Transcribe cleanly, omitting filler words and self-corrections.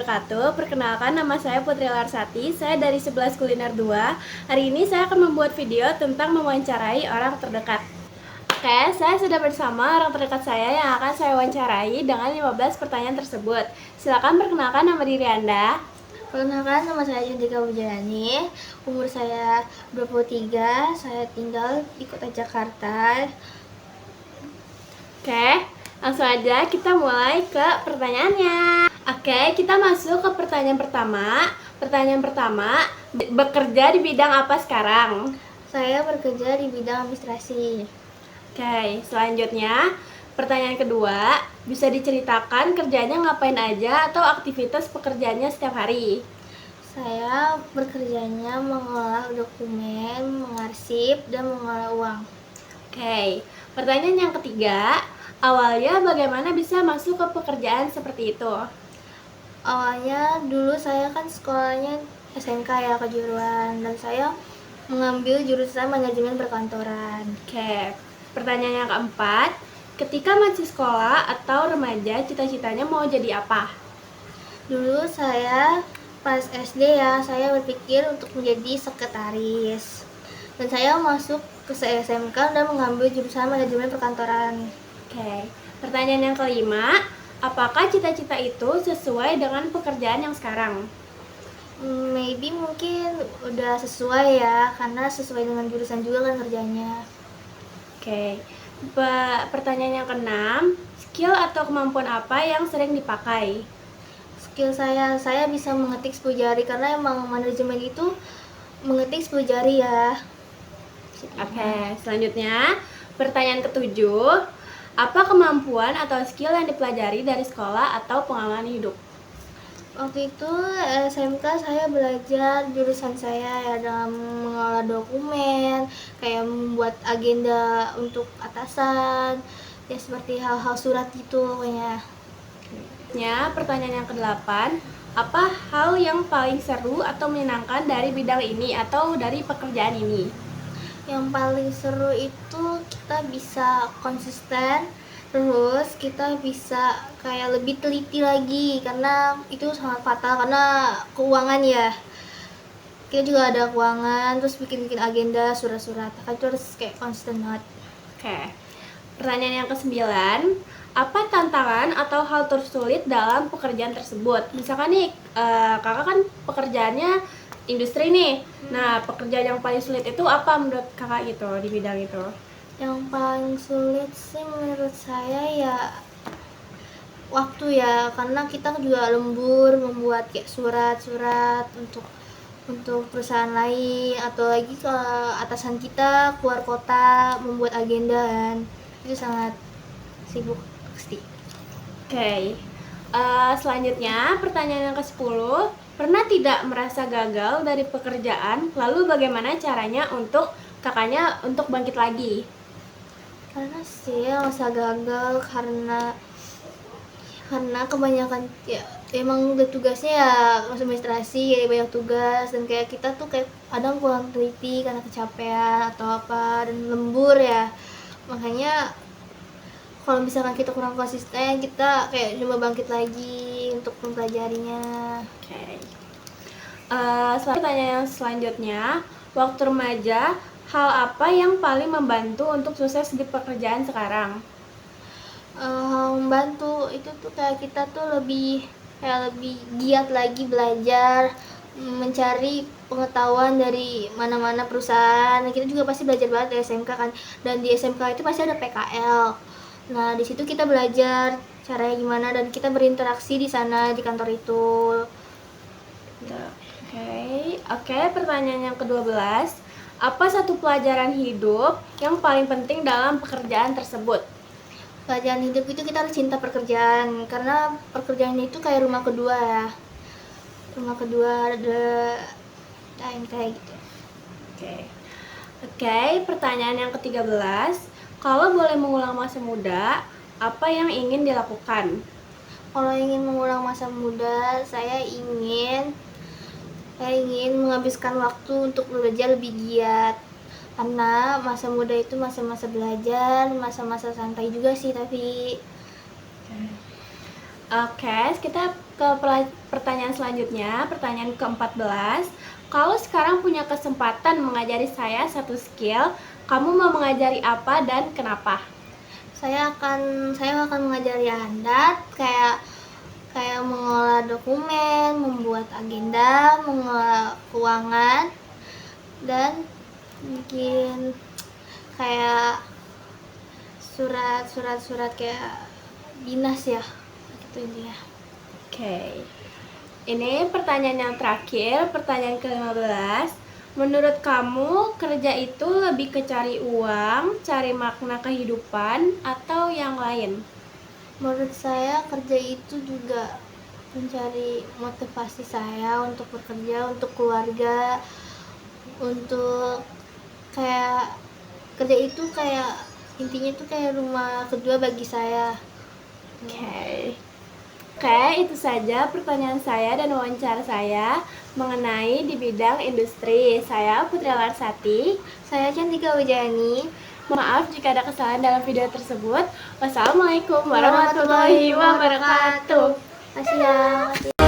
wabarakatuh. Perkenalkan, nama saya Putri Larsati. Saya dari 11 Kuliner 2. Hari ini saya akan membuat video tentang mewawancarai orang terdekat. Oke, saya sudah bersama orang terdekat saya yang akan saya wawancarai dengan 15 pertanyaan tersebut. Silakan perkenalkan nama diri Anda. Perkenalkan, nama saya Judika Wujayani. Umur saya 23. Saya tinggal di kota Jakarta. Oke, langsung aja kita mulai ke pertanyaannya. Oke, kita masuk ke pertanyaan pertama. Pertanyaan pertama, bekerja di bidang apa sekarang? Saya bekerja di bidang administrasi. Oke, selanjutnya pertanyaan kedua, bisa diceritakan kerjanya ngapain aja atau aktivitas pekerjaannya setiap hari? Saya bekerjanya mengolah dokumen, mengarsip, dan mengolah uang. Oke, pertanyaan yang ketiga, awalnya bagaimana bisa masuk ke pekerjaan seperti itu? Awalnya dulu saya kan sekolahnya SMK ya, kejuruan, dan saya mengambil jurusan manajemen perkantoran. Oke, pertanyaan yang keempat, ketika masih sekolah atau remaja, cita-citanya mau jadi apa? Dulu saya pas SD ya, saya berpikir untuk menjadi sekretaris. Dan saya masuk ke SMK dan mengambil jurusan manajemen perkantoran. Oke, pertanyaan yang kelima, apakah cita-cita itu sesuai dengan pekerjaan yang sekarang? Maybe mungkin udah sesuai ya, karena sesuai dengan jurusan juga kan kerjanya. Oke, pertanyaan yang keenam, skill atau kemampuan apa yang sering dipakai? Skill saya bisa mengetik 10 jari, karena emang manajemen itu mengetik 10 jari ya. Oke, selanjutnya pertanyaan ketujuh, apa kemampuan atau skill yang dipelajari dari sekolah atau pengalaman hidup? Waktu itu SMK saya belajar jurusan saya ya, dalam mengolah dokumen, kayak membuat agenda untuk atasan, ya seperti hal-hal surat gitu pokoknya. Pertanyaan yang kedelapan, apa hal yang paling seru atau menyenangkan dari bidang ini atau dari pekerjaan ini? Yang paling seru itu kita bisa konsisten, terus kita bisa kayak lebih teliti lagi, karena itu sangat fatal karena keuangan ya. Kita juga ada keuangan, terus bikin agenda, surat-surat, kan itu harus kayak konsisten banget. Oke, pertanyaan yang kesembilan, apa tantangan atau hal tersulit dalam pekerjaan tersebut? Misalkan nih, kakak kan pekerjaannya industri nih. Nah, pekerjaan yang paling sulit itu apa menurut kakak gitu di bidang itu? Yang paling sulit sih menurut saya ya waktu ya, karena kita juga lembur membuat kayak surat-surat untuk perusahaan lain, atau lagi ke atasan kita keluar kota membuat agenda kan, itu sangat sibuk pasti. Oke, selanjutnya pertanyaan yang ke-10, pernah tidak merasa gagal dari pekerjaan, lalu bagaimana caranya untuk kakaknya untuk bangkit lagi? Karena sih masa gagal karena kebanyakan ya emang udah tugasnya ya administrasi, ya banyak tugas, dan kayak kita tuh kayak kadang kurang teliti karena kecapean atau apa, dan lembur ya. Makanya kalau misalkan kita kurang konsisten, kita kayak coba bangkit lagi untuk mempelajarinya. Oke. Pertanyaan yang selanjutnya, waktu remaja, hal apa yang paling membantu untuk sukses di pekerjaan sekarang? Membantu itu tuh kayak kita tuh lebih giat lagi belajar, mencari pengetahuan dari mana-mana perusahaan. Kita juga pasti belajar banget di SMK kan, dan di SMK itu pasti ada PKL. Nah, di situ kita belajar caranya gimana, dan kita berinteraksi di sana di kantor itu. Oke, pertanyaan yang ke-12, apa satu pelajaran hidup yang paling penting dalam pekerjaan tersebut? Pelajaran hidup itu kita harus cinta pekerjaan, karena pekerjaan itu kayak rumah kedua ya. Rumah kedua ada kayak gitu. Oke, pertanyaan yang ke-13, kalau boleh mengulang masa muda, apa yang ingin dilakukan? Kalau ingin mengulang masa muda, saya ingin menghabiskan waktu untuk belajar lebih giat, karena masa muda itu masa-masa belajar, masa-masa santai juga sih. Tapi Oke, kita ke pertanyaan selanjutnya, pertanyaan ke-14. Kalau sekarang punya kesempatan mengajari saya satu skill, kamu mau mengajari apa dan kenapa? Saya akan mengajari Anda kayak kayak mengolah dokumen, membuat agenda, mengolah keuangan, dan bikin kayak surat kayak dinas ya, gitu intinya. Oke. Ini pertanyaan yang terakhir, pertanyaan ke-15. Menurut kamu, kerja itu lebih ke cari uang, cari makna kehidupan, atau yang lain? Menurut saya kerja itu juga mencari motivasi saya untuk bekerja, untuk keluarga, untuk kayak kerja itu kayak intinya tuh kayak rumah kedua bagi saya. Oke. Oke, itu saja pertanyaan saya dan wawancara saya mengenai di bidang industri. Saya Putri Larsati. Saya Cantika Wijayani. Maaf jika ada kesalahan dalam video tersebut. Wassalamualaikum warahmatullahi wabarakatuh. Terima kasih ya.